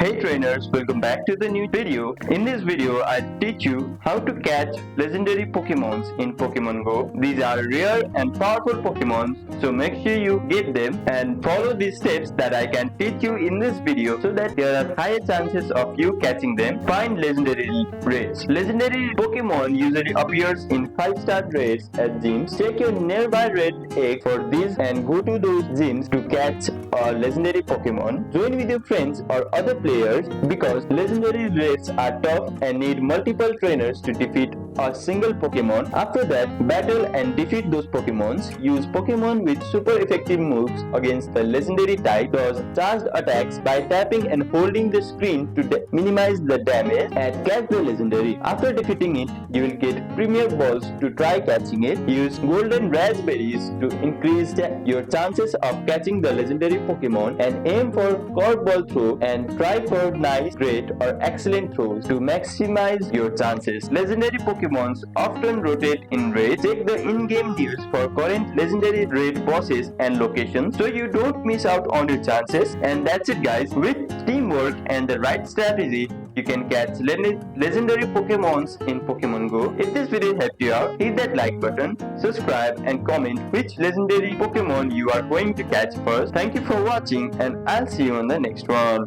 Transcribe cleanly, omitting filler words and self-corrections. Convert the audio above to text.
Hey trainers, welcome back to the new video. In this video, I'll teach you how to catch legendary Pokémons in Pokemon Go. These are rare and powerful Pokémons, so make sure you get them and follow these steps that I can teach you in this video so that there are higher chances of you catching them. Find legendary raids. Legendary Pokemon usually appears in 5-star raids at gyms. Check your nearby raid egg for these and go to those gyms to catch a legendary Pokemon. Join with your friends or other players because legendary raids are tough and need multiple trainers to defeat a single Pokemon. After that, battle and defeat those Pokemons. Use Pokemon with super effective moves against the legendary type. Does charged attacks by tapping and holding the screen to minimize the damage and catch the legendary. After defeating it, you will get premier balls to try catching it. Use golden raspberries to increase your chances of catching the legendary Pokemon and aim for curveball throw and try for nice, great or excellent throws to maximize your chances. Legendary Pokemons often rotate in raids. Check the in-game news for current legendary raid bosses and locations so you don't miss out on your chances. And that's it guys. With teamwork and the right strategy, you can catch legendary Pokemons in Pokemon Go. If this video helped you out, hit that like button, subscribe and comment which legendary Pokemon you are going to catch first. Thank you for watching and I'll see you on the next one.